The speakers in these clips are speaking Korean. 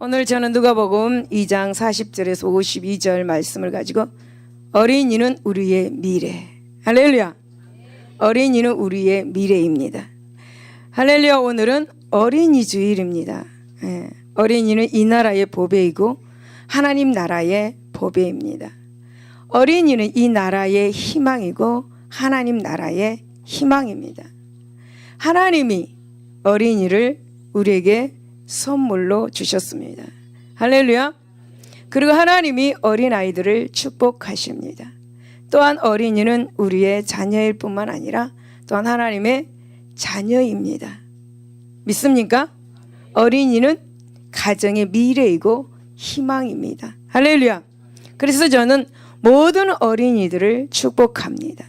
오늘 저는 누가복음 2장 40절에서 52절 말씀을 가지고 어린이는 우리의 미래. 할렐루야. 어린이는 우리의 미래입니다. 할렐루야. 오늘은 어린이 주일입니다. 어린이는 이 나라의 보배이고 하나님 나라의 보배입니다. 어린이는 이 나라의 희망이고 하나님 나라의 희망입니다. 하나님이 어린이를 우리에게 선물로 주셨습니다. 할렐루야. 그리고 하나님이 어린아이들을 축복하십니다. 또한 어린이는 우리의 자녀일 뿐만 아니라 또한 하나님의 자녀입니다. 믿습니까? 어린이는 가정의 미래이고 희망입니다. 할렐루야. 그래서 저는 모든 어린이들을 축복합니다.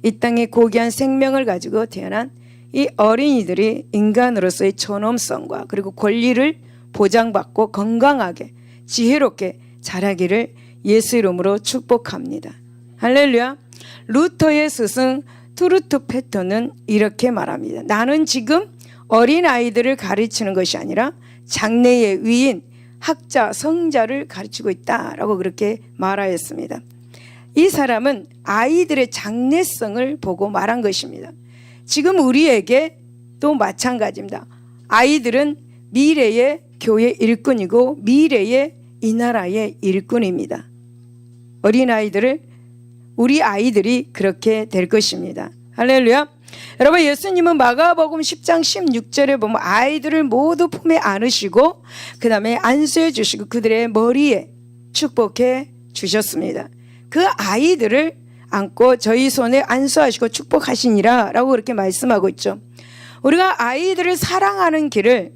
이 땅에 고귀한 생명을 가지고 태어난 이 어린이들이 인간으로서의 존엄성과 그리고 권리를 보장받고 건강하게 지혜롭게 자라기를 예수 이름으로 축복합니다. 할렐루야. 루터의 스승 투르트 페터는 이렇게 말합니다. 나는 지금 어린아이들을 가르치는 것이 아니라 장래의 위인 학자 성자를 가르치고 있다라고 그렇게 말하였습니다. 이 사람은 아이들의 장래성을 보고 말한 것입니다. 지금 우리에게 또 마찬가지입니다. 아이들은 미래의 교회 일꾼이고 미래의 이 나라의 일꾼입니다. 어린아이들을 우리 아이들이 그렇게 될 것입니다. 할렐루야. 여러분, 예수님은 마가복음 10장 16절에 보면 아이들을 모두 품에 안으시고 그 다음에 안수해 주시고 그들의 머리에 축복해 주셨습니다. 그 아이들을 안고 저희 손에 안수하시고 축복하시니라 라고 그렇게 말씀하고 있죠. 우리가 아이들을 사랑하는 길을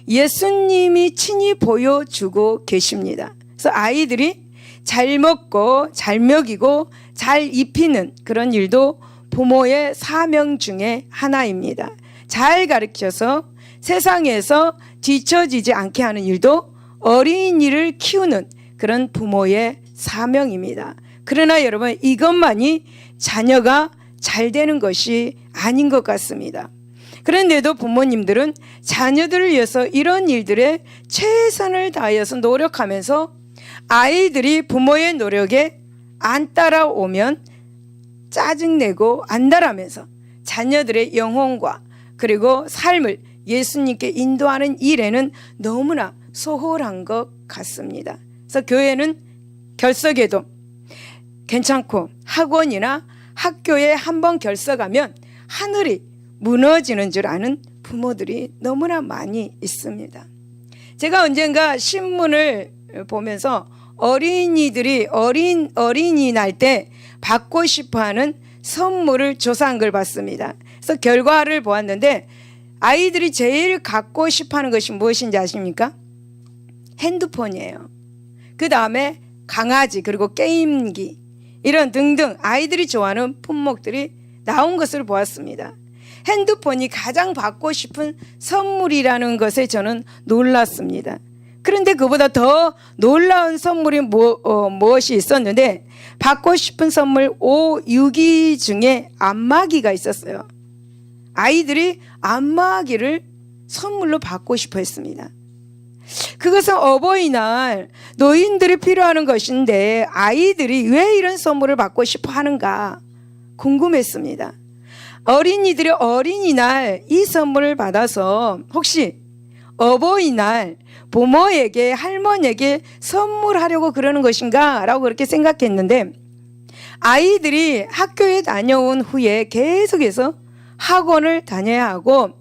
예수님이 친히 보여주고 계십니다. 그래서 아이들이 잘 먹고 잘 먹이고 잘 입히는 그런 일도 부모의 사명 중에 하나입니다. 잘 가르쳐서 세상에서 뒤처지지 않게 하는 일도 어린이를 키우는 그런 부모의 사명입니다. 그러나 여러분, 이것만이 자녀가 잘 되는 것이 아닌 것 같습니다. 그런데도 부모님들은 자녀들을 위해서 이런 일들에 최선을 다하여서 노력하면서 아이들이 부모의 노력에 안 따라오면 짜증내고 안달하면서 자녀들의 영혼과 그리고 삶을 예수님께 인도하는 일에는 너무나 소홀한 것 같습니다. 그래서 교회는 결석에도 괜찮고 학원이나 학교에 한번 결석하면 하늘이 무너지는 줄 아는 부모들이 너무나 많이 있습니다. 제가 언젠가 신문을 보면서 어린이들이 어린이날 때 받고 싶어하는 선물을 조사한 걸 봤습니다. 그래서 결과를 보았는데 아이들이 제일 갖고 싶어하는 것이 무엇인지 아십니까? 핸드폰이에요. 그 다음에 강아지 그리고 게임기 이런 등등 아이들이 좋아하는 품목들이 나온 것을 보았습니다. 핸드폰이 가장 받고 싶은 선물이라는 것에 저는 놀랐습니다. 그런데 그보다 더 놀라운 선물이 무엇이 있었는데 받고 싶은 선물 5, 6위 중에 안마기가 있었어요. 아이들이 안마기를 선물로 받고 싶어 했습니다. 그것은 어버이날 노인들이 필요하는 것인데 아이들이 왜 이런 선물을 받고 싶어 하는가 궁금했습니다. 어린이들이 어린이날 이 선물을 받아서 혹시 어버이날 부모에게 할머니에게 선물하려고 그러는 것인가 라고 그렇게 생각했는데 아이들이 학교에 다녀온 후에 계속해서 학원을 다녀야 하고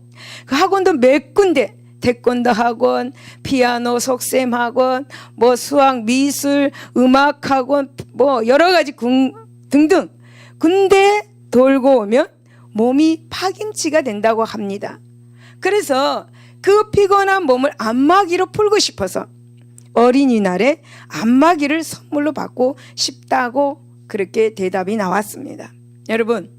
그 학원도 몇 군데 태권도 학원, 피아노 속셈 학원, 뭐 수학, 미술, 음악 학원, 뭐 여러 가지 등등 군데 돌고 오면 몸이 파김치가 된다고 합니다. 그래서 그 피곤한 몸을 안마기로 풀고 싶어서 어린이날에 안마기를 선물로 받고 싶다고 그렇게 대답이 나왔습니다. 여러분,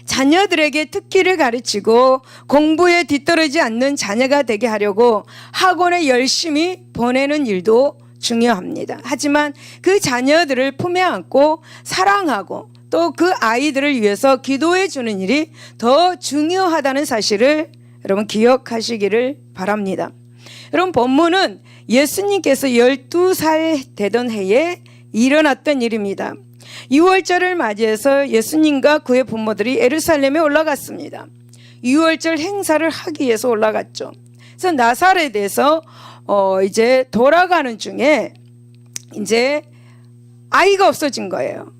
자녀들에게 특기를 가르치고 공부에 뒤떨어지지 않는 자녀가 되게 하려고 학원에 열심히 보내는 일도 중요합니다. 하지만 그 자녀들을 품에 안고 사랑하고 또 그 아이들을 위해서 기도해 주는 일이 더 중요하다는 사실을 여러분 기억하시기를 바랍니다. 여러분, 본문은 예수님께서 12살 되던 해에 일어났던 일입니다. 6월절을 맞이해서 예수님과 그의 부모들이 예루살렘에 올라갔습니다. 6월절 행사를 하기 위해서 올라갔죠. 그래서 나사렛에서 이제 돌아가는 중에 이제 아이가 없어진 거예요.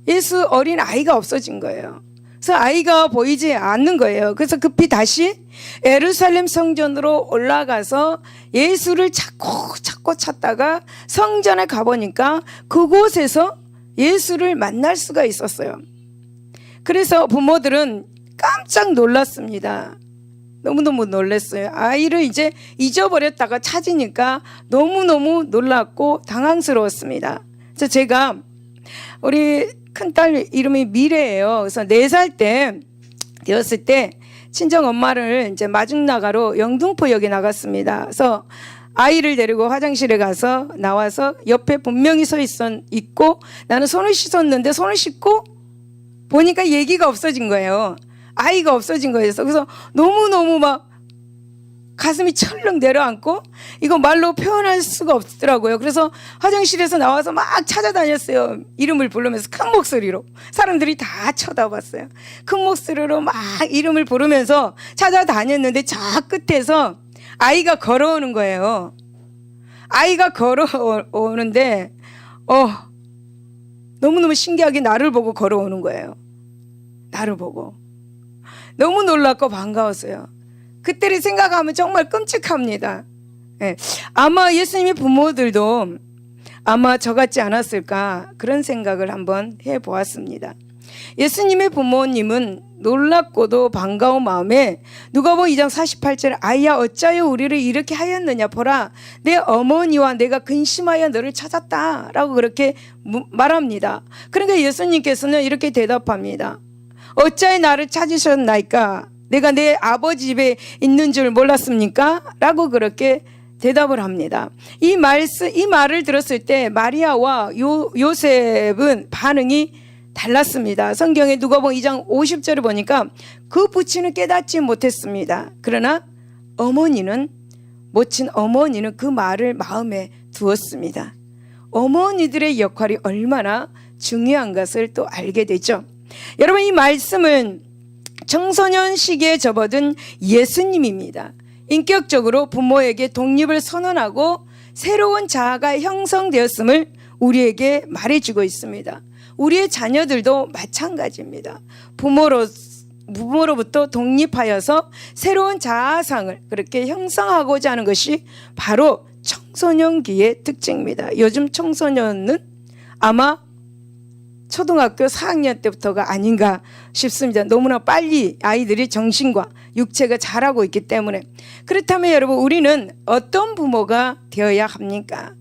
예수 어린 아이가 없어진 거예요. 그래서 아이가 보이지 않는 거예요. 그래서 급히 다시 예루살렘 성전으로 올라가서 예수를 찾고 찾다가 성전에 가보니까 그곳에서 예수를 만날 수가 있었어요. 그래서 부모들은 깜짝 놀랐습니다. 너무너무 놀랐어요. 아이를 이제 잊어버렸다가 찾으니까 너무너무 놀랐고 당황스러웠습니다. 그래서 제가 우리 큰딸 이름이 미래예요. 그래서 4살 때 되었을 때 친정 엄마를 이제 마중나가로 영등포역에 나갔습니다. 그래서 아이를 데리고 화장실에 가서 나와서 옆에 분명히 있고 나는 손을 씻었는데 손을 씻고 보니까 얘기가 없어진 거예요. 아이가 없어진 거예요. 그래서 너무너무 막 가슴이 철렁 내려앉고 이거 말로 표현할 수가 없더라고요. 그래서 화장실에서 나와서 막 찾아다녔어요. 이름을 부르면서 큰 목소리로. 사람들이 다 쳐다봤어요. 큰 목소리로 막 이름을 부르면서 찾아다녔는데 저 끝에서 아이가 걸어오는 거예요. 아이가 걸어오는데 너무너무 신기하게 나를 보고 걸어오는 거예요. 나를 보고. 너무 놀랍고 반가웠어요. 그때를 생각하면 정말 끔찍합니다. 네. 아마 예수님의 부모들도 아마 저같지 않았을까 그런 생각을 한번 해보았습니다. 예수님의 부모님은 놀랍고도 반가운 마음에 누가복음 2장 48절에 아이야 어찌하여 우리를 이렇게 하였느냐 보라 내 어머니와 내가 근심하여 너를 찾았다 라고 그렇게 말합니다. 그러니까 예수님께서는 이렇게 대답합니다. 어찌하여 나를 찾으셨나이까 내가 내 아버지 집에 있는 줄 몰랐습니까? 라고 그렇게 대답을 합니다. 이 말을 들었을 때 마리아와 요셉은 반응이 달랐습니다. 성경에 누가복음 2장 50절을 보니까 그 부친은 깨닫지 못했습니다. 그러나 모친 어머니는 그 말을 마음에 두었습니다. 어머니들의 역할이 얼마나 중요한 것을 또 알게 되죠. 여러분, 이 말씀은 청소년 시기에 접어든 예수님입니다. 인격적으로 부모에게 독립을 선언하고 새로운 자아가 형성되었음을 우리에게 말해주고 있습니다. 우리의 자녀들도 마찬가지입니다. 부모로부터 독립하여서 새로운 자아상을 그렇게 형성하고자 하는 것이 바로 청소년기의 특징입니다. 요즘 청소년은 아마 초등학교 4학년 때부터가 아닌가 싶습니다. 너무나 빨리 아이들이 정신과 육체가 자라고 있기 때문에. 그렇다면 여러분, 우리는 어떤 부모가 되어야 합니까?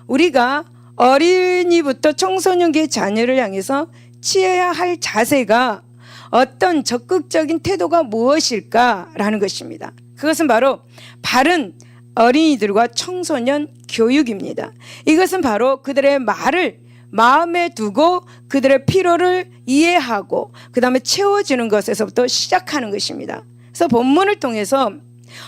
우리가 어린이부터 청소년기의 자녀를 향해서 취해야 할 자세가 어떤 적극적인 태도가 무엇일까라는 것입니다. 그것은 바로 바른 어린이들과 청소년 교육입니다. 이것은 바로 그들의 말을 마음에 두고 그들의 필요를 이해하고 그 다음에 채워주는 것에서부터 시작하는 것입니다. 그래서 본문을 통해서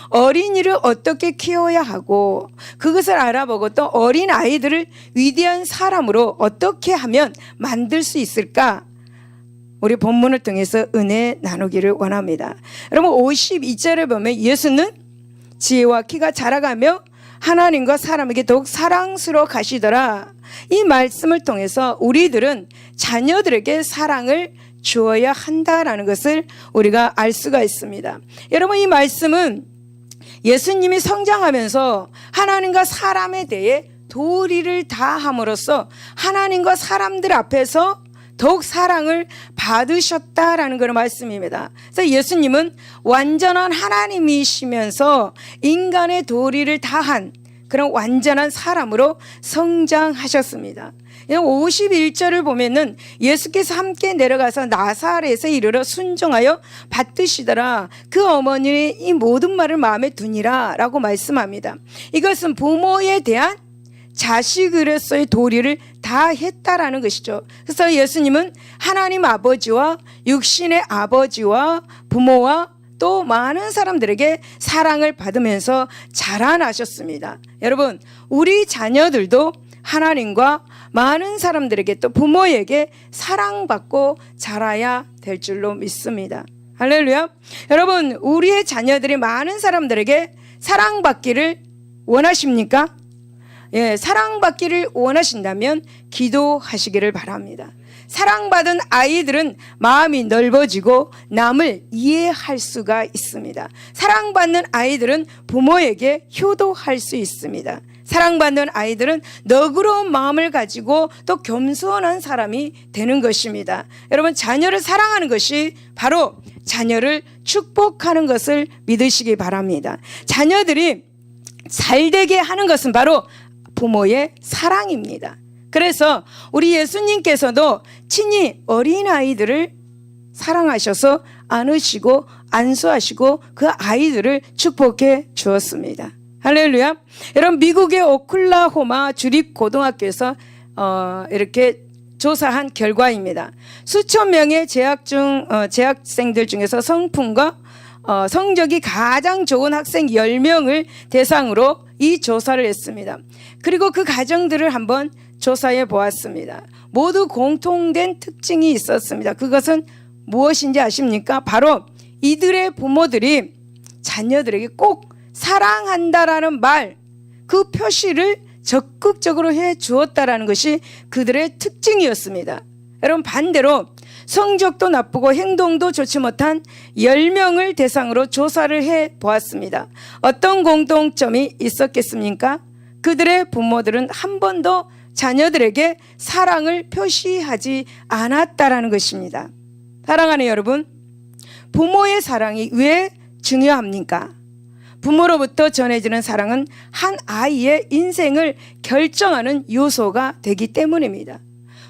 어린이를 어떻게 키워야 하고 그것을 알아보고 또 어린 아이들을 위대한 사람으로 어떻게 하면 만들 수 있을까? 우리 본문을 통해서 은혜 나누기를 원합니다. 여러분 52절에 보면 예수는 지혜와 키가 자라가며 하나님과 사람에게 더욱 사랑스러워 가시더라. 이 말씀을 통해서 우리들은 자녀들에게 사랑을 주어야 한다라는 것을 우리가 알 수가 있습니다. 여러분, 이 말씀은 예수님이 성장하면서 하나님과 사람에 대해 도리를 다함으로써 하나님과 사람들 앞에서 더욱 사랑을 받으셨다라는 그런 말씀입니다. 그래서 예수님은 완전한 하나님이시면서 인간의 도리를 다한 그런 완전한 사람으로 성장하셨습니다. 51절을 보면은 예수께서 함께 내려가서 나사렛에 이르러 순종하여 받드시더라. 그 어머니는 이 모든 말을 마음에 두니라 라고 말씀합니다. 이것은 부모에 대한 자식으로서의 도리를 다 했다라는 것이죠. 그래서 예수님은 하나님 아버지와 육신의 아버지와 부모와 또 많은 사람들에게 사랑을 받으면서 자라나셨습니다. 여러분, 우리 자녀들도 하나님과 많은 사람들에게 또 부모에게 사랑받고 자라야 될 줄로 믿습니다. 할렐루야. 여러분, 우리의 자녀들이 많은 사람들에게 사랑받기를 원하십니까? 예, 사랑받기를 원하신다면 기도하시기를 바랍니다. 사랑받은 아이들은 마음이 넓어지고 남을 이해할 수가 있습니다. 사랑받는 아이들은 부모에게 효도할 수 있습니다. 사랑받는 아이들은 너그러운 마음을 가지고 또 겸손한 사람이 되는 것입니다. 여러분, 자녀를 사랑하는 것이 바로 자녀를 축복하는 것을 믿으시기 바랍니다. 자녀들이 잘되게 하는 것은 바로 부모의 사랑입니다. 그래서 우리 예수님께서도 친히 어린아이들을 사랑하셔서 안으시고 안수하시고 그 아이들을 축복해 주었습니다. 할렐루야. 여러분, 미국의 오클라호마 주립고등학교에서 이렇게 조사한 결과입니다. 수천 명의 재학생들 중에서 성품과 성적이 가장 좋은 학생 10명을 대상으로 이 조사를 했습니다. 그리고 그 가정들을 한번 조사해 보았습니다. 모두 공통된 특징이 있었습니다. 그것은 무엇인지 아십니까? 바로 이들의 부모들이 자녀들에게 꼭 사랑한다라는 말, 그 표시를 적극적으로 해 주었다라는 것이 그들의 특징이었습니다. 여러분, 반대로 성적도 나쁘고 행동도 좋지 못한 10명을 대상으로 조사를 해 보았습니다. 어떤 공통점이 있었겠습니까? 그들의 부모들은 한 번도 자녀들에게 사랑을 표시하지 않았다라는 것입니다. 사랑하는 여러분, 부모의 사랑이 왜 중요합니까? 부모로부터 전해지는 사랑은 한 아이의 인생을 결정하는 요소가 되기 때문입니다.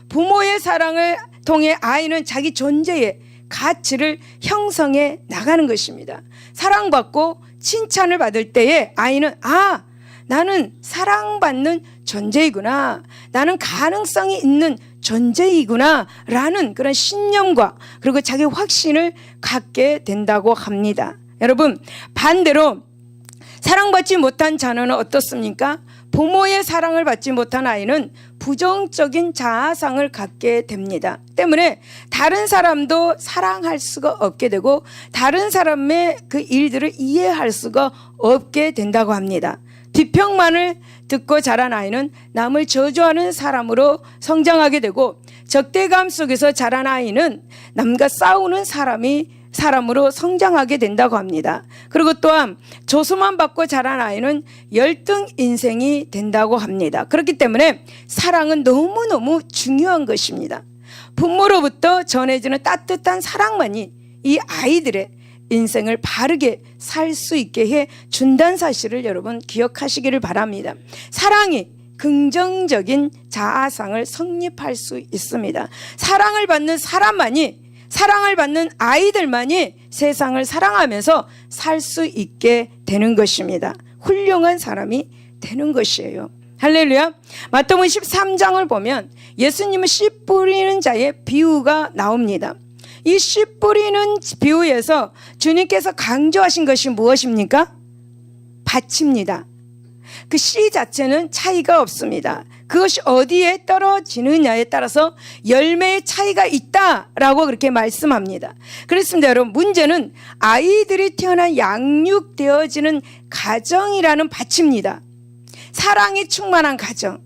부모의 사랑을 통해 아이는 자기 존재의 가치를 형성해 나가는 것입니다. 사랑받고 칭찬을 받을 때에 아이는 나는 사랑받는 존재이구나, 나는 가능성이 있는 존재이구나 라는 그런 신념과 그리고 자기 확신을 갖게 된다고 합니다. 여러분, 반대로 사랑받지 못한 자녀는 어떻습니까? 부모의 사랑을 받지 못한 아이는 부정적인 자아상을 갖게 됩니다. 때문에 다른 사람도 사랑할 수가 없게 되고 다른 사람의 그 일들을 이해할 수가 없게 된다고 합니다. 비평만을 듣고 자란 아이는 남을 저주하는 사람으로 성장하게 되고 적대감 속에서 자란 아이는 남과 싸우는 사람으로 성장하게 된다고 합니다. 그리고 또한 조소만 받고 자란 아이는 열등 인생이 된다고 합니다. 그렇기 때문에 사랑은 너무너무 중요한 것입니다. 부모로부터 전해지는 따뜻한 사랑만이 이 아이들의 인생을 바르게 살 수 있게 해 준다는 사실을 여러분 기억하시기를 바랍니다. 사랑이 긍정적인 자아상을 성립할 수 있습니다. 사랑을 받는 사람만이, 사랑을 받는 아이들만이 세상을 사랑하면서 살 수 있게 되는 것입니다. 훌륭한 사람이 되는 것이에요. 할렐루야. 마태복음 13장을 보면 예수님은 씨 뿌리는 자의 비유가 나옵니다. 이 씨 뿌리는 비유에서 주님께서 강조하신 것이 무엇입니까? 밭입니다. 그 씨 자체는 차이가 없습니다. 그것이 어디에 떨어지느냐에 따라서 열매의 차이가 있다라고 그렇게 말씀합니다. 그렇습니다. 여러분, 문제는 아이들이 태어나 양육되어지는 가정이라는 밭입니다. 사랑이 충만한 가정,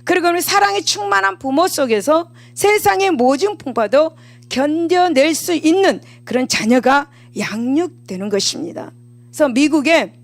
그리고 사랑이 충만한 부모 속에서 세상의 모든 풍파도 견뎌낼 수 있는 그런 자녀가 양육되는 것입니다. 그래서 미국의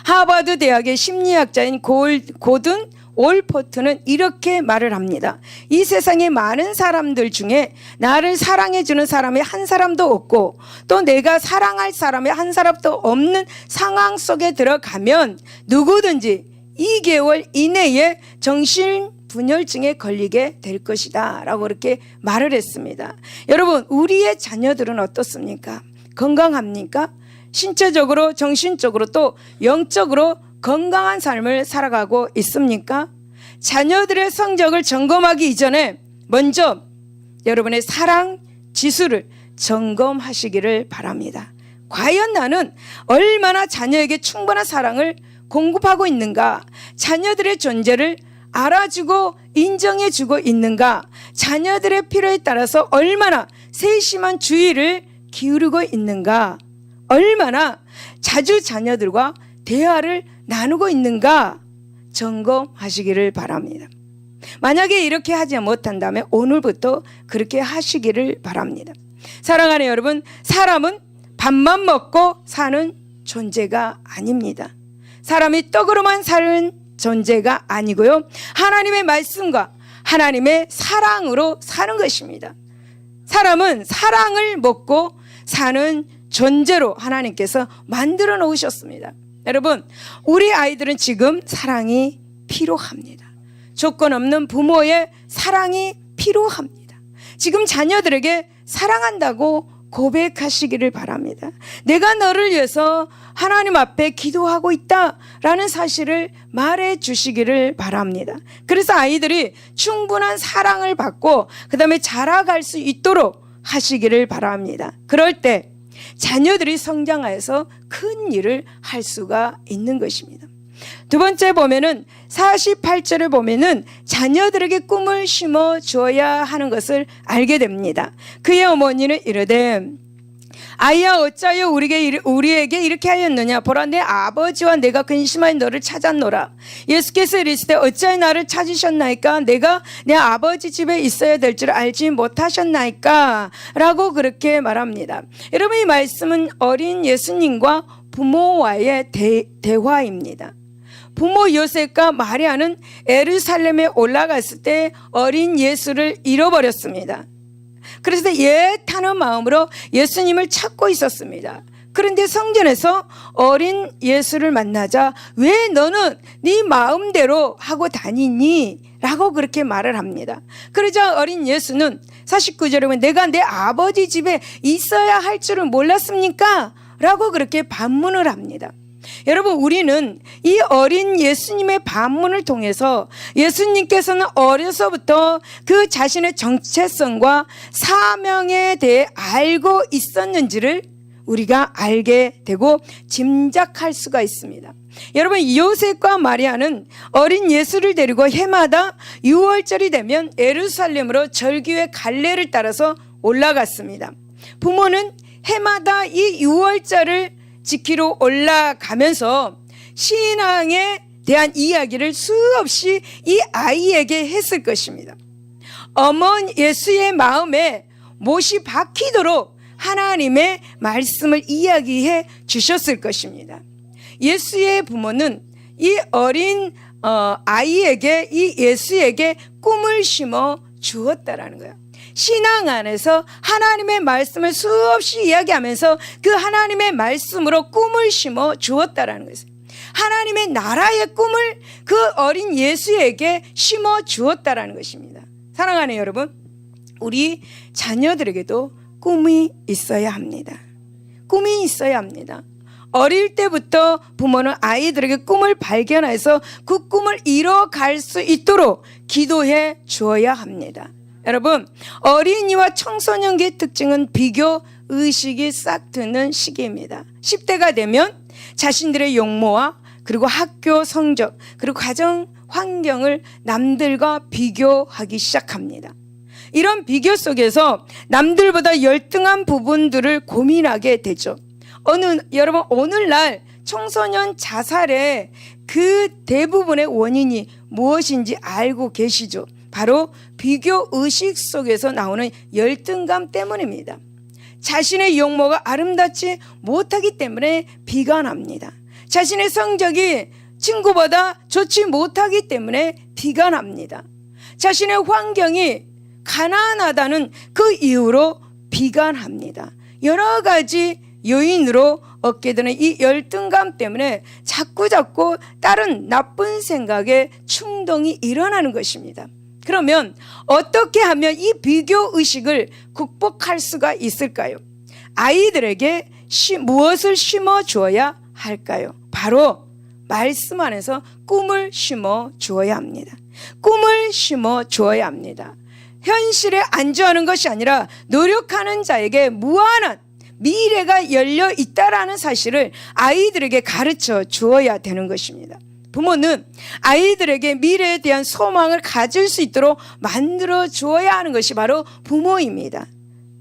하버드 대학의 심리학자인 고든 올포트는 이렇게 말을 합니다. 이 세상의 많은 사람들 중에 나를 사랑해주는 사람이 한 사람도 없고 또 내가 사랑할 사람이 한 사람도 없는 상황 속에 들어가면 누구든지 2개월 이내에 정신분열증에 걸리게 될 것이다 라고 그렇게 말을 했습니다. 여러분, 우리의 자녀들은 어떻습니까? 건강합니까? 신체적으로, 정신적으로 또 영적으로 건강한 삶을 살아가고 있습니까? 자녀들의 성적을 점검하기 이전에 먼저 여러분의 사랑 지수를 점검하시기를 바랍니다. 과연 나는 얼마나 자녀에게 충분한 사랑을 공급하고 있는가? 자녀들의 존재를 알아주고 인정해주고 있는가? 자녀들의 필요에 따라서 얼마나 세심한 주의를 기울이고 있는가? 얼마나 자주 자녀들과 대화를 나누고 있는가? 점검하시기를 바랍니다. 만약에 이렇게 하지 못한다면 오늘부터 그렇게 하시기를 바랍니다. 사랑하는 여러분, 사람은 밥만 먹고 사는 존재가 아닙니다. 사람이 떡으로만 사는 존재가 아니고요, 하나님의 말씀과 하나님의 사랑으로 사는 것입니다. 사람은 사랑을 먹고 사는 존재로 하나님께서 만들어 놓으셨습니다. 여러분, 우리 아이들은 지금 사랑이 필요합니다. 조건 없는 부모의 사랑이 필요합니다. 지금 자녀들에게 사랑한다고 고백하시기를 바랍니다. 내가 너를 위해서 하나님 앞에 기도하고 있다라는 사실을 말해 주시기를 바랍니다. 그래서 아이들이 충분한 사랑을 받고 그 다음에 자라갈 수 있도록 하시기를 바랍니다. 그럴 때 자녀들이 성장하여서 큰 일을 할 수가 있는 것입니다. 두 번째 보면은 48절을 보면은 자녀들에게 꿈을 심어 주어야 하는 것을 알게 됩니다. 그의 어머니는 이르되 아이야 어찌하여 우리에게 이렇게 하였느냐? 보라 내 아버지와 내가 근심하여 너를 찾았노라. 예수께서 이르시되 어찌하여 나를 찾으셨나이까? 내가 내 아버지 집에 있어야 될 줄 알지 못하셨나이까? 라고 그렇게 말합니다. 여러분, 이 말씀은 어린 예수님과 부모와의 대화입니다. 부모 요셉과 마리아는 예루살렘에 올라갔을 때 어린 예수를 잃어버렸습니다. 그래서 애타는 마음으로 예수님을 찾고 있었습니다. 그런데 성전에서 어린 예수를 만나자 왜 너는 네 마음대로 하고 다니니? 라고 그렇게 말을 합니다. 그러자 어린 예수는 49절에 보면 내가 내 아버지 집에 있어야 할 줄은 몰랐습니까? 라고 그렇게 반문을 합니다. 여러분, 우리는 이 어린 예수님의 반문을 통해서 예수님께서는 어려서부터 그 자신의 정체성과 사명에 대해 알고 있었는지를 우리가 알게 되고 짐작할 수가 있습니다. 여러분, 요셉과 마리아는 어린 예수를 데리고 해마다 6월절이 되면 예루살렘으로 절기의 갈례를 따라서 올라갔습니다. 부모는 해마다 이 6월절을 지키러 올라가면서 신앙에 대한 이야기를 수없이 이 아이에게 했을 것입니다. 어머니 예수의 마음에 못이 박히도록 하나님의 말씀을 이야기해 주셨을 것입니다. 예수의 부모는 이 어린 아이에게, 이 예수에게 꿈을 심어 주었다라는 거예요. 신앙 안에서 하나님의 말씀을 수없이 이야기하면서 그 하나님의 말씀으로 꿈을 심어 주었다라는 것이에요. 하나님의 나라의 꿈을 그 어린 예수에게 심어 주었다라는 것입니다. 사랑하는 여러분, 우리 자녀들에게도 꿈이 있어야 합니다. 꿈이 있어야 합니다. 어릴 때부터 부모는 아이들에게 꿈을 발견해서 그 꿈을 이뤄갈 수 있도록 기도해 주어야 합니다. 여러분, 어린이와 청소년기의 특징은 비교 의식이 싹 트는 시기입니다. 10대가 되면 자신들의 용모와 그리고 학교 성적 그리고 가정 환경을 남들과 비교하기 시작합니다. 이런 비교 속에서 남들보다 열등한 부분들을 고민하게 되죠. 여러분, 오늘날 청소년 자살의 그 대부분의 원인이 무엇인지 알고 계시죠? 바로 비교 의식 속에서 나오는 열등감 때문입니다. 자신의 용모가 아름답지 못하기 때문에 비관합니다. 자신의 성적이 친구보다 좋지 못하기 때문에 비관합니다. 자신의 환경이 가난하다는 그 이유로 비관합니다. 여러 가지 요인으로 얻게 되는 이 열등감 때문에 자꾸 다른 나쁜 생각에 충동이 일어나는 것입니다. 그러면 어떻게 하면 이 비교 의식을 극복할 수가 있을까요? 아이들에게 무엇을 심어 주어야 할까요? 바로 말씀 안에서 꿈을 심어 주어야 합니다. 꿈을 심어 주어야 합니다. 현실에 안주하는 것이 아니라 노력하는 자에게 무한한 미래가 열려 있다라는 사실을 아이들에게 가르쳐 주어야 되는 것입니다. 부모는 아이들에게 미래에 대한 소망을 가질 수 있도록 만들어 주어야 하는 것이 바로 부모입니다.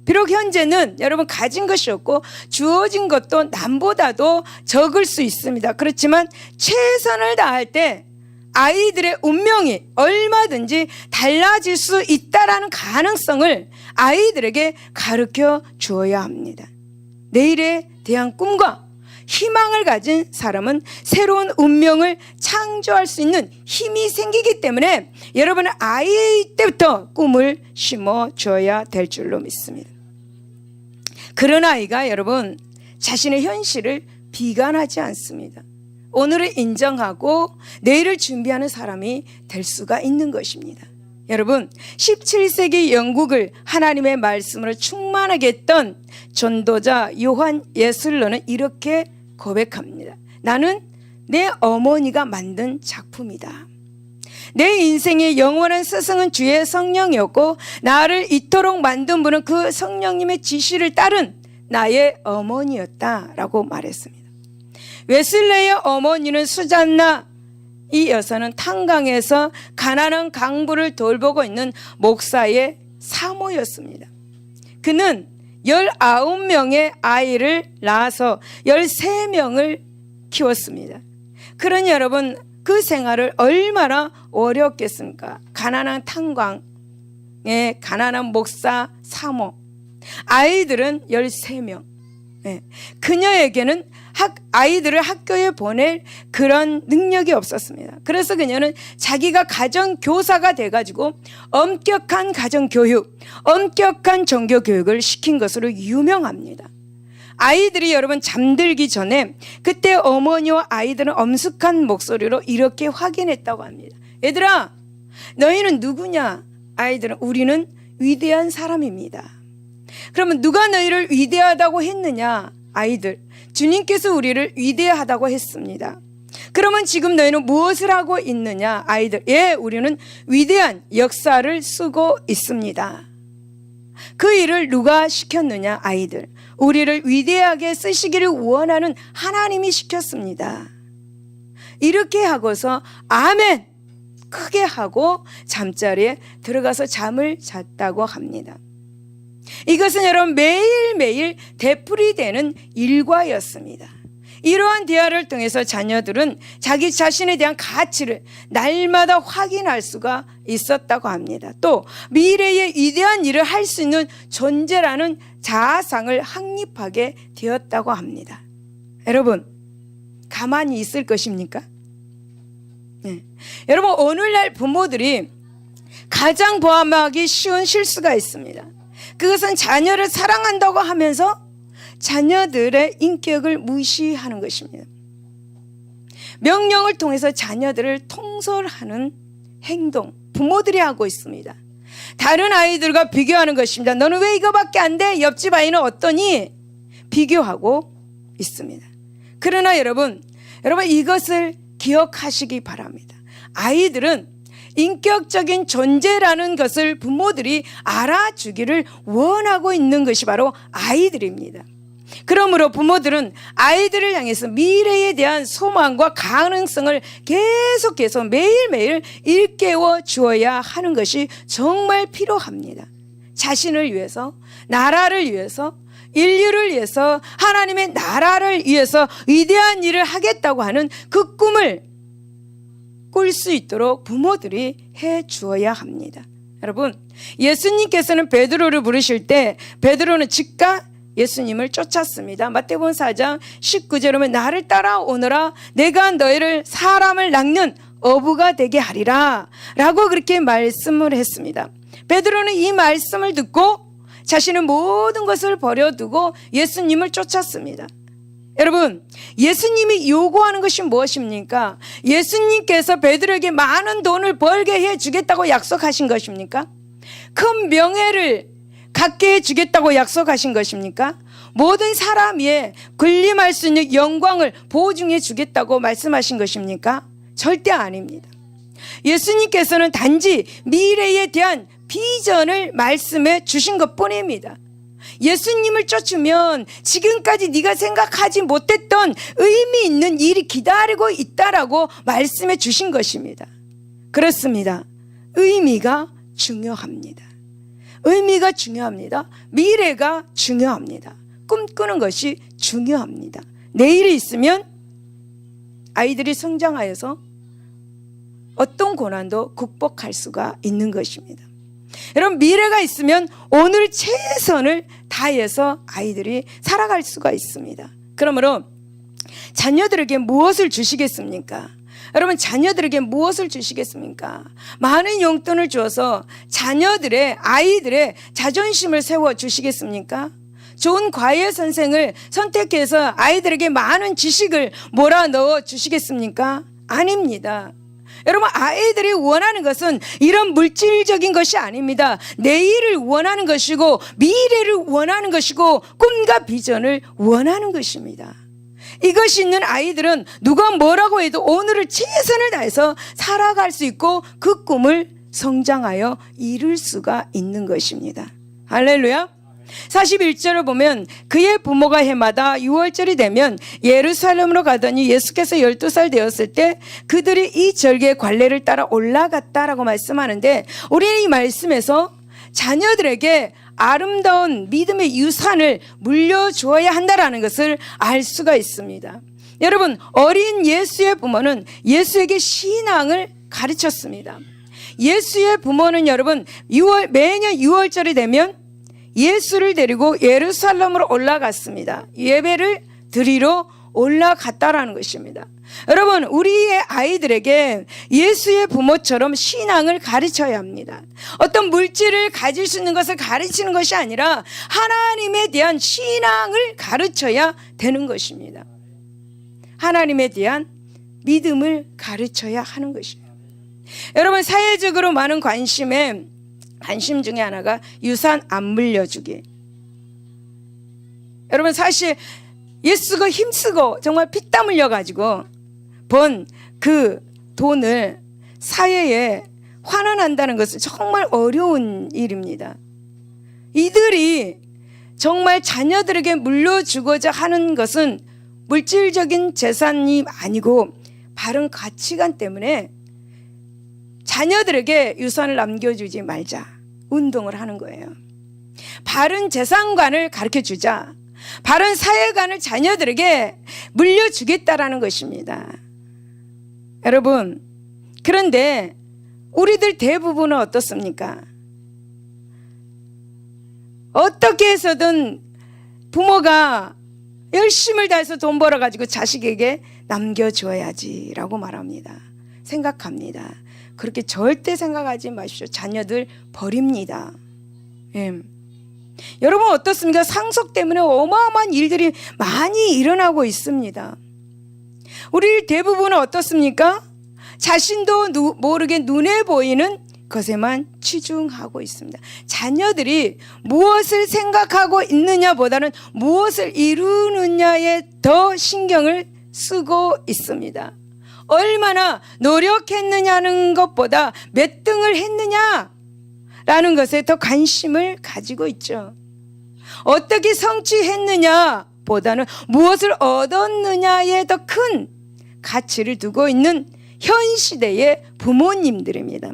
비록 현재는 여러분 가진 것이 없고 주어진 것도 남보다도 적을 수 있습니다. 그렇지만 최선을 다할 때 아이들의 운명이 얼마든지 달라질 수 있다라는 가능성을 아이들에게 가르쳐 주어야 합니다. 내일에 대한 꿈과 희망을 가진 사람은 새로운 운명을 창조할 수 있는 힘이 생기기 때문에 여러분은 아이 때부터 꿈을 심어 줘야 될 줄로 믿습니다. 그런 아이가 여러분 자신의 현실을 비관하지 않습니다. 오늘을 인정하고 내일을 준비하는 사람이 될 수가 있는 것입니다. 여러분 17세기 영국을 하나님의 말씀으로 충만하게 했던 전도자 요한 예슬러는 이렇게 고백합니다. 나는 내 어머니가 만든 작품이다. 내 인생의 영원한 스승은 주의 성령이었고 나를 이토록 만든 분은 그 성령님의 지시를 따른 나의 어머니였다라고 말했습니다. 웨슬레의 어머니는 수잔나, 이 여사는 탄광에서 가난한 강부를 돌보고 있는 목사의 사모였습니다. 그는 19명의 아이를 낳아서 13명을 키웠습니다. 그러니 여러분 그 생활을 얼마나 어렵겠습니까? 가난한 탄광의 가난한 목사 사모, 아이들은 13명. 그녀에게는 아이들을 학교에 보낼 그런 능력이 없었습니다. 그래서 그녀는 자기가 가정교사가 돼가지고 엄격한 가정교육, 엄격한 종교교육을 시킨 것으로 유명합니다. 아이들이 여러분 잠들기 전에 그때 어머니와 아이들은 엄숙한 목소리로 이렇게 확인했다고 합니다. 얘들아, 너희는 누구냐? 아이들은 우리는 위대한 사람입니다. 그러면 누가 너희를 위대하다고 했느냐? 아이들, 주님께서 우리를 위대하다고 했습니다. 그러면 지금 너희는 무엇을 하고 있느냐? 아이들, 예, 우리는 위대한 역사를 쓰고 있습니다. 그 일을 누가 시켰느냐? 아이들, 우리를 위대하게 쓰시기를 원하는 하나님이 시켰습니다. 이렇게 하고서 아멘 크게 하고 잠자리에 들어가서 잠을 잤다고 합니다. 이것은 여러분 매일매일 되풀이되는 일과였습니다. 이러한 대화를 통해서 자녀들은 자기 자신에 대한 가치를 날마다 확인할 수가 있었다고 합니다. 또 미래의 위대한 일을 할 수 있는 존재라는 자아상을 확립하게 되었다고 합니다. 여러분 가만히 있을 것입니까? 네. 여러분 오늘날 부모들이 가장 범하기 쉬운 실수가 있습니다. 그것은 자녀를 사랑한다고 하면서 자녀들의 인격을 무시하는 것입니다. 명령을 통해서 자녀들을 통솔하는 행동, 부모들이 하고 있습니다. 다른 아이들과 비교하는 것입니다. 너는 왜 이거밖에 안 돼? 옆집 아이는 어떠니? 비교하고 있습니다. 그러나 여러분 이것을 기억하시기 바랍니다. 아이들은 인격적인 존재라는 것을 부모들이 알아주기를 원하고 있는 것이 바로 아이들입니다. 그러므로 부모들은 아이들을 향해서 미래에 대한 소망과 가능성을 계속해서 매일매일 일깨워 주어야 하는 것이 정말 필요합니다. 자신을 위해서, 나라를 위해서, 인류를 위해서, 하나님의 나라를 위해서 위대한 일을 하겠다고 하는 그 꿈을 꿀 수 있도록 부모들이 해 주어야 합니다. 여러분, 예수님께서는 베드로를 부르실 때 베드로는 즉각 예수님을 쫓았습니다. 마태복음 4장 19절에 보면 나를 따라오너라 내가 너희를 사람을 낚는 어부가 되게 하리라 라고 그렇게 말씀을 했습니다. 베드로는 이 말씀을 듣고 자신의 모든 것을 버려두고 예수님을 쫓았습니다. 여러분, 예수님이 요구하는 것이 무엇입니까? 예수님께서 베드로에게 많은 돈을 벌게 해주겠다고 약속하신 것입니까? 큰 명예를 갖게 해주겠다고 약속하신 것입니까? 모든 사람 위에 군림할 수 있는 영광을 보증해 주겠다고 말씀하신 것입니까? 절대 아닙니다. 예수님께서는 단지 미래에 대한 비전을 말씀해 주신 것뿐입니다. 예수님을 쫓으면 지금까지 네가 생각하지 못했던 의미 있는 일이 기다리고 있다라고 말씀해 주신 것입니다. 그렇습니다. 의미가 중요합니다. 의미가 중요합니다. 미래가 중요합니다. 꿈꾸는 것이 중요합니다. 내일이 있으면 아이들이 성장하여서 어떤 고난도 극복할 수가 있는 것입니다. 여러분, 미래가 있으면 오늘 최선을 다해서 아이들이 살아갈 수가 있습니다. 그러므로 자녀들에게 무엇을 주시겠습니까? 여러분, 자녀들에게 무엇을 주시겠습니까? 많은 용돈을 주어서 자녀들의, 아이들의 자존심을 세워 주시겠습니까? 좋은 과외 선생을 선택해서 아이들에게 많은 지식을 몰아넣어 주시겠습니까? 아닙니다. 여러분, 아이들이 원하는 것은 이런 물질적인 것이 아닙니다. 내일을 원하는 것이고 미래를 원하는 것이고 꿈과 비전을 원하는 것입니다. 이것이 있는 아이들은 누가 뭐라고 해도 오늘을 최선을 다해서 살아갈 수 있고 그 꿈을 성장하여 이룰 수가 있는 것입니다. 할렐루야. 41절을 보면 그의 부모가 해마다 6월절이 되면 예루살렘으로 가더니 예수께서 12살 되었을 때 그들이 이 절기의 관례를 따라 올라갔다라고 말씀하는데, 우리는 이 말씀에서 자녀들에게 아름다운 믿음의 유산을 물려주어야 한다라는 것을 알 수가 있습니다. 여러분, 어린 예수의 부모는 예수에게 신앙을 가르쳤습니다. 예수의 부모는 여러분 매년 6월절이 되면 예수를 데리고 예루살렘으로 올라갔습니다. 예배를 드리러 올라갔다라는 것입니다. 여러분, 우리의 아이들에게 예수의 부모처럼 신앙을 가르쳐야 합니다. 어떤 물질을 가질 수 있는 것을 가르치는 것이 아니라 하나님에 대한 신앙을 가르쳐야 되는 것입니다. 하나님에 대한 믿음을 가르쳐야 하는 것입니다. 여러분, 사회적으로 많은 관심 중에 하나가 유산 안 물려주기. 여러분, 사실 예수가 힘쓰고 정말 피땀 흘려가지고 번 그 돈을 사회에 환원한다는 것은 정말 어려운 일입니다. 이들이 정말 자녀들에게 물려주고자 하는 것은 물질적인 재산이 아니고 바른 가치관 때문에 자녀들에게 유산을 남겨주지 말자 운동을 하는 거예요. 바른 재산관을 가르쳐주자, 바른 사회관을 자녀들에게 물려주겠다라는 것입니다. 여러분, 그런데 우리들 대부분은 어떻습니까? 어떻게 해서든 부모가 열심을 다해서 돈 벌어가지고 자식에게 남겨줘야지라고 말합니다. 생각합니다. 그렇게 절대 생각하지 마십시오. 자녀들 버립니다. 여러분, 어떻습니까? 상속 때문에 어마어마한 일들이 많이 일어나고 있습니다. 우리 대부분은 어떻습니까? 자신도 모르게 눈에 보이는 것에만 치중하고 있습니다. 자녀들이 무엇을 생각하고 있느냐보다는 무엇을 이루느냐에 더 신경을 쓰고 있습니다. 얼마나 노력했느냐는 것보다 몇 등을 했느냐라는 것에 더 관심을 가지고 있죠. 어떻게 성취했느냐 보다는 무엇을 얻었느냐에 더 큰 가치를 두고 있는 현 시대의 부모님들입니다.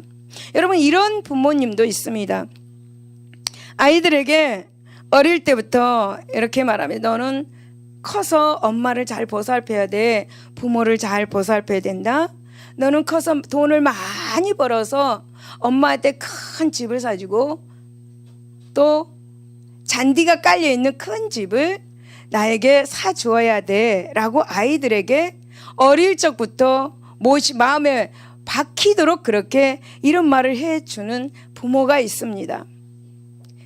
여러분, 이런 부모님도 있습니다. 아이들에게 어릴 때부터 이렇게 말합니다. 너는 커서 엄마를 잘 보살펴야 돼. 부모를 잘 보살펴야 된다. 너는 커서 돈을 많이 벌어서 엄마한테 큰 집을 사주고 또 잔디가 깔려있는 큰 집을 나에게 사주어야 돼 라고 아이들에게 어릴 적부터 마음에 박히도록 그렇게 이런 말을 해주는 부모가 있습니다.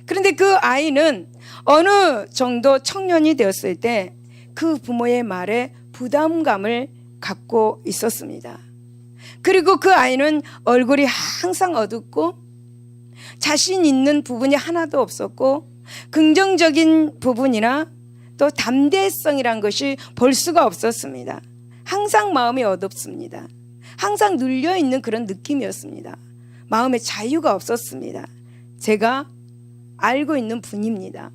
그런데 그 아이는 어느 정도 청년이 되었을 때 그 부모의 말에 부담감을 갖고 있었습니다. 그리고 그 아이는 얼굴이 항상 어둡고 자신 있는 부분이 하나도 없었고 긍정적인 부분이나 또 담대성이란 것이 볼 수가 없었습니다. 항상 마음이 어둡습니다. 항상 눌려있는 그런 느낌이었습니다. 마음에 자유가 없었습니다. 제가 알고 있는 분입니다.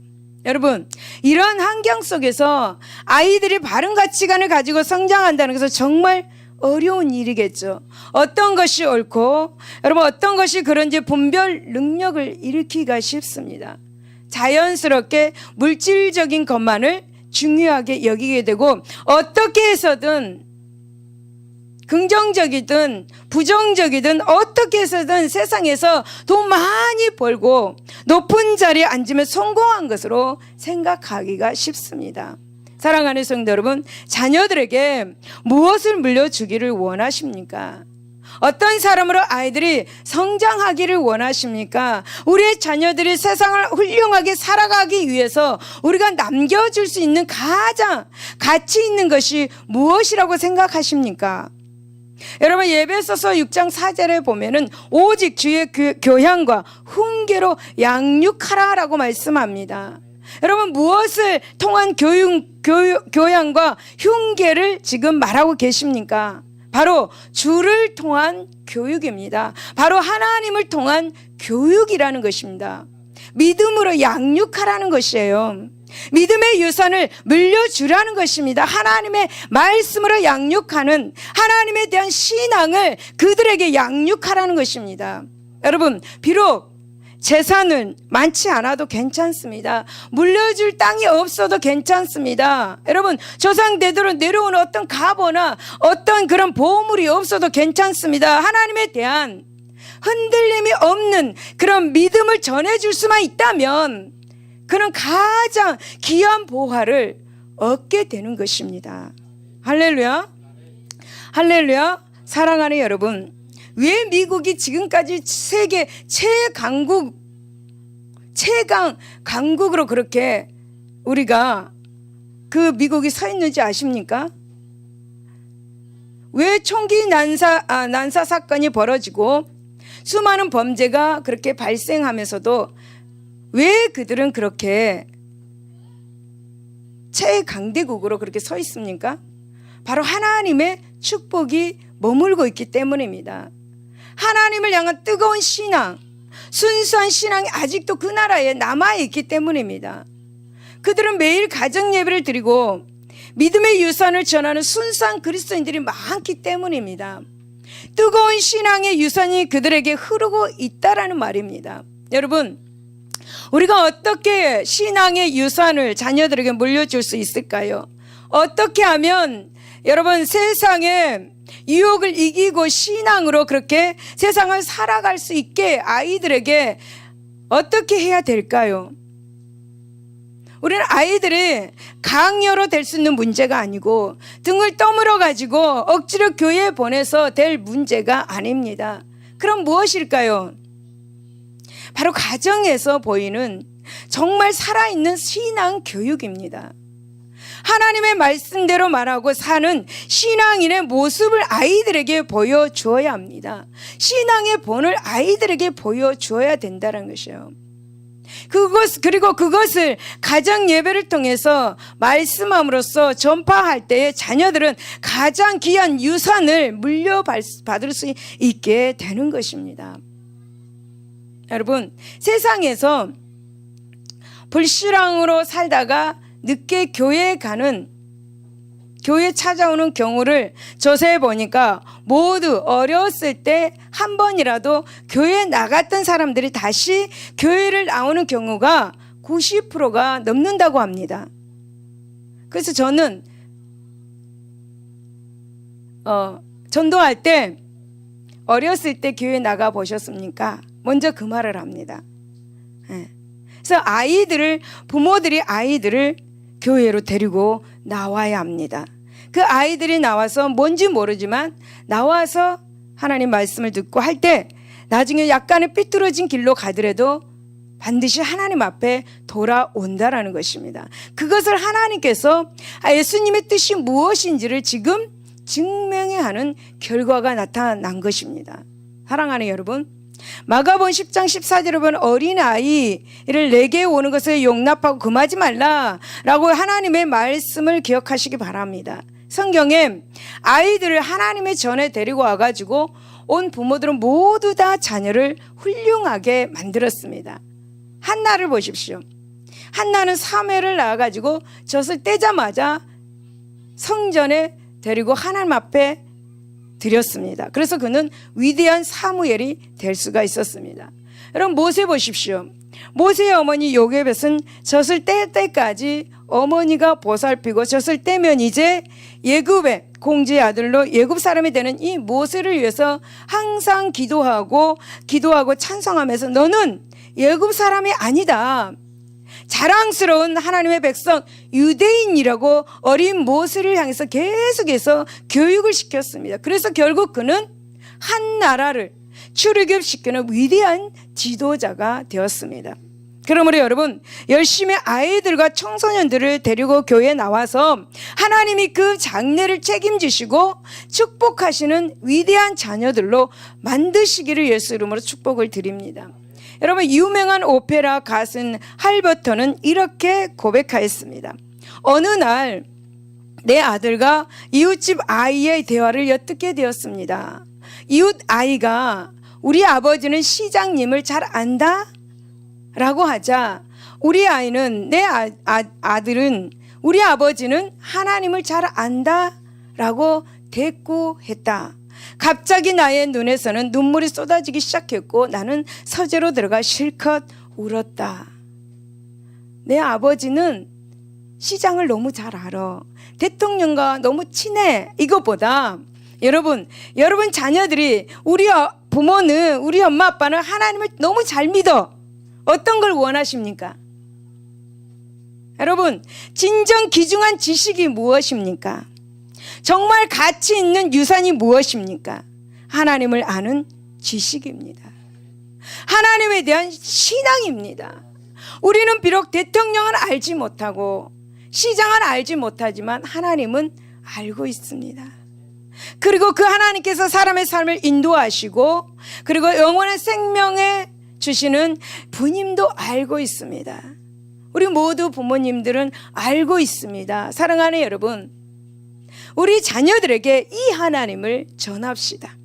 여러분, 이런 환경 속에서 아이들이 바른 가치관을 가지고 성장한다는 것은 정말 어려운 일이겠죠. 어떤 것이 옳고 여러분 어떤 것이 그런지 분별 능력을 일으키기가 쉽습니다. 자연스럽게 물질적인 것만을 중요하게 여기게 되고 어떻게 해서든 긍정적이든 부정적이든 어떻게 해서든 세상에서 돈 많이 벌고 높은 자리에 앉으면 성공한 것으로 생각하기가 쉽습니다. 사랑하는 성도 여러분, 자녀들에게 무엇을 물려주기를 원하십니까? 어떤 사람으로 아이들이 성장하기를 원하십니까? 우리의 자녀들이 세상을 훌륭하게 살아가기 위해서 우리가 남겨줄 수 있는 가장 가치 있는 것이 무엇이라고 생각하십니까? 여러분, 예배소서 6장 4절에 보면은 오직 주의 교양과 훈계로 양육하라라고 말씀합니다. 여러분, 무엇을 통한 교양과 흉계를 지금 말하고 계십니까? 바로 주를 통한 교육입니다. 바로 하나님을 통한 교육이라는 것입니다. 믿음으로 양육하라는 것이에요. 믿음의 유산을 물려주라는 것입니다. 하나님의 말씀으로 양육하는 하나님에 대한 신앙을 그들에게 양육하라는 것입니다. 여러분, 비록 재산은 많지 않아도 괜찮습니다. 물려줄 땅이 없어도 괜찮습니다. 여러분, 조상대대로 내려오는 어떤 가보나 어떤 그런 보물이 없어도 괜찮습니다. 하나님에 대한 흔들림이 없는 그런 믿음을 전해줄 수만 있다면 그는 가장 귀한 보화를 얻게 되는 것입니다. 할렐루야. 할렐루야. 사랑하는 여러분, 왜 미국이 지금까지 세계 최강 강국으로 그렇게 우리가 그 미국이 서 있는지 아십니까? 왜 총기 난사 사건이 벌어지고 수많은 범죄가 그렇게 발생하면서도 왜 그들은 그렇게 최강대국으로 그렇게 서 있습니까? 바로 하나님의 축복이 머물고 있기 때문입니다. 하나님을 향한 뜨거운 신앙, 순수한 신앙이 아직도 그 나라에 남아있기 때문입니다. 그들은 매일 가정 예배를 드리고 믿음의 유산을 전하는 순수한 그리스도인들이 많기 때문입니다. 뜨거운 신앙의 유산이 그들에게 흐르고 있다라는 말입니다. 여러분, 우리가 어떻게 신앙의 유산을 자녀들에게 물려줄 수 있을까요? 어떻게 하면 여러분 세상의 유혹을 이기고 신앙으로 그렇게 세상을 살아갈 수 있게 아이들에게 어떻게 해야 될까요? 우리는 아이들이 강요로 될 수 있는 문제가 아니고 등을 떠물어 가지고 억지로 교회에 보내서 될 문제가 아닙니다. 그럼 무엇일까요? 바로 가정에서 보이는 정말 살아있는 신앙 교육입니다. 하나님의 말씀대로 말하고 사는 신앙인의 모습을 아이들에게 보여주어야 합니다. 신앙의 본을 아이들에게 보여주어야 된다는 것이에요. 그리고 그것을 가정 예배를 통해서 말씀함으로써 전파할 때에 자녀들은 가장 귀한 유산을 물려받을 수 있게 되는 것입니다. 여러분, 세상에서 불신앙으로 살다가 늦게 교회에 찾아오는 경우를 조사해 보니까 모두 어렸을 때 한 번이라도 교회에 나갔던 사람들이 다시 교회를 나오는 경우가 90%가 넘는다고 합니다. 그래서 저는 전도할 때 어렸을 때 교회 나가 보셨습니까? 먼저 그 말을 합니다. 그래서 부모들이 아이들을 교회로 데리고 나와야 합니다. 그 아이들이 나와서 뭔지 모르지만 나와서 하나님 말씀을 듣고 할 때 나중에 약간의 삐뚤어진 길로 가더라도 반드시 하나님 앞에 돌아온다라는 것입니다. 그것을 하나님께서 예수님의 뜻이 무엇인지를 지금 증명해야 하는 결과가 나타난 것입니다. 사랑하는 여러분, 마가복음 10장 14절에 보면 어린아이를 내게 오는 것을 용납하고 금하지 말라라고 하나님의 말씀을 기억하시기 바랍니다. 성경에 아이들을 하나님의 전에 데리고 와가지고 온 부모들은 모두 다 자녀를 훌륭하게 만들었습니다. 한나를 보십시오. 한나는 사무엘을 낳아가지고 젖을 떼자마자 성전에 데리고 하나님 앞에 드렸습니다. 그래서 그는 위대한 사무엘이 될 수가 있었습니다. 여러분 모세 보십시오. 모세의 어머니 요게벳은 젖을 뗄 때까지 어머니가 보살피고 젖을 떼면 이제 예굽의 공주의 아들로 예굽 사람이 되는 이 모세를 위해서 항상 기도하고 찬송하면서 너는 예굽 사람이 아니다. 자랑스러운 하나님의 백성 유대인이라고 어린 모세를 향해서 계속해서 교육을 시켰습니다. 그래서 결국 그는 한 나라를 출애굽시키는 위대한 지도자가 되었습니다. 그러므로 여러분 열심히 아이들과 청소년들을 데리고 교회에 나와서 하나님이 그 장래를 책임지시고 축복하시는 위대한 자녀들로 만드시기를 예수 이름으로 축복을 드립니다. 여러분 유명한 오페라 가수 할버터는 이렇게 고백하였습니다. 어느 날 내 아들과 이웃집 아이의 대화를 엿듣게 되었습니다. 이웃 아이가 우리 아버지는 시장님을 잘 안다? 라고 하자 우리 아이는 내 아들은 우리 아버지는 하나님을 잘 안다? 라고 대꾸했다. 갑자기 나의 눈에서는 눈물이 쏟아지기 시작했고 나는 서재로 들어가 실컷 울었다. 내 아버지는 시장을 너무 잘 알아. 대통령과 너무 친해. 이것보다 여러분 자녀들이 우리 부모는 우리 엄마 아빠는 하나님을 너무 잘 믿어. 어떤 걸 원하십니까? 여러분 진정 귀중한 지식이 무엇입니까? 정말 가치 있는 유산이 무엇입니까? 하나님을 아는 지식입니다. 하나님에 대한 신앙입니다. 우리는 비록 대통령은 알지 못하고 시장은 알지 못하지만 하나님은 알고 있습니다. 그리고 그 하나님께서 사람의 삶을 인도하시고 그리고 영원한 생명에 주시는 부님도 알고 있습니다. 우리 모두 부모님들은 알고 있습니다. 사랑하는 여러분, 우리 자녀들에게 이 하나님을 전합시다.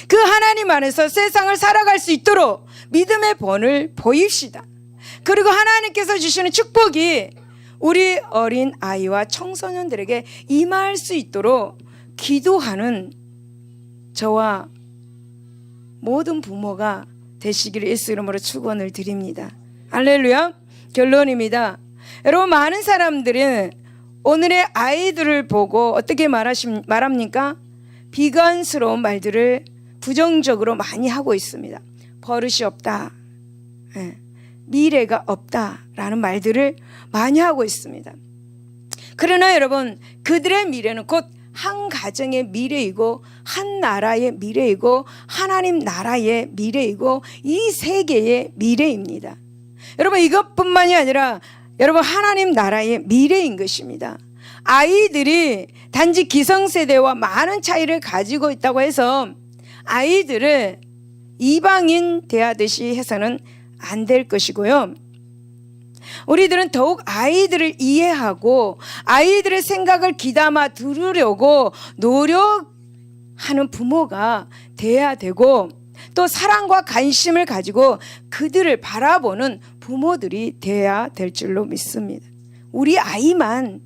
그 하나님 안에서 세상을 살아갈 수 있도록 믿음의 본을 보입시다. 그리고 하나님께서 주시는 축복이 우리 어린 아이와 청소년들에게 임할 수 있도록 기도하는 저와 모든 부모가 되시기를 예수 이름으로 축원을 드립니다. 할렐루야. 결론입니다. 여러분 많은 사람들은 오늘의 아이들을 보고 어떻게 말합니까? 비관스러운 말들을 부정적으로 많이 하고 있습니다. 버릇이 없다. 미래가 없다라는 말들을 많이 하고 있습니다. 그러나 여러분 그들의 미래는 곧 한 가정의 미래이고 한 나라의 미래이고 하나님 나라의 미래이고 이 세계의 미래입니다. 여러분 이것뿐만이 아니라 여러분 하나님 나라의 미래인 것입니다. 아이들이 단지 기성세대와 많은 차이를 가지고 있다고 해서 아이들을 이방인 대하듯이 해서는 안 될 것이고요. 우리들은 더욱 아이들을 이해하고 아이들의 생각을 귀담아 들으려고 노력하는 부모가 돼야 되고 또 사랑과 관심을 가지고 그들을 바라보는 부모들이 돼야 될 줄로 믿습니다. 우리 아이만이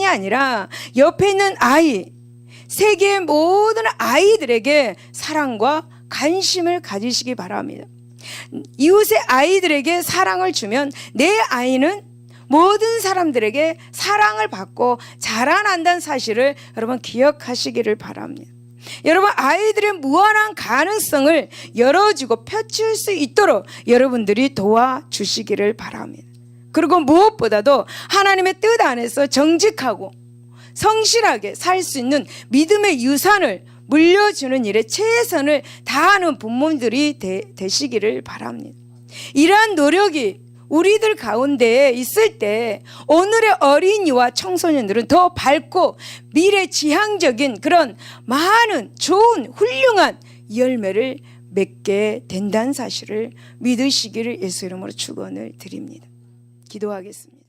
아니라 옆에 있는 아이, 세계의 모든 아이들에게 사랑과 관심을 가지시기 바랍니다. 이웃의 아이들에게 사랑을 주면 내 아이는 모든 사람들에게 사랑을 받고 자라난다는 사실을 여러분 기억하시기를 바랍니다. 여러분 아이들의 무한한 가능성을 열어주고 펼칠 수 있도록 여러분들이 도와주시기를 바랍니다. 그리고 무엇보다도 하나님의 뜻 안에서 정직하고 성실하게 살 수 있는 믿음의 유산을 물려주는 일에 최선을 다하는 부모님들이 되시기를 바랍니다. 이러한 노력이 우리들 가운데 있을 때 오늘의 어린이와 청소년들은 더 밝고 미래지향적인 그런 많은 좋은 훌륭한 열매를 맺게 된다는 사실을 믿으시기를 예수 이름으로 축원을 드립니다. 기도하겠습니다.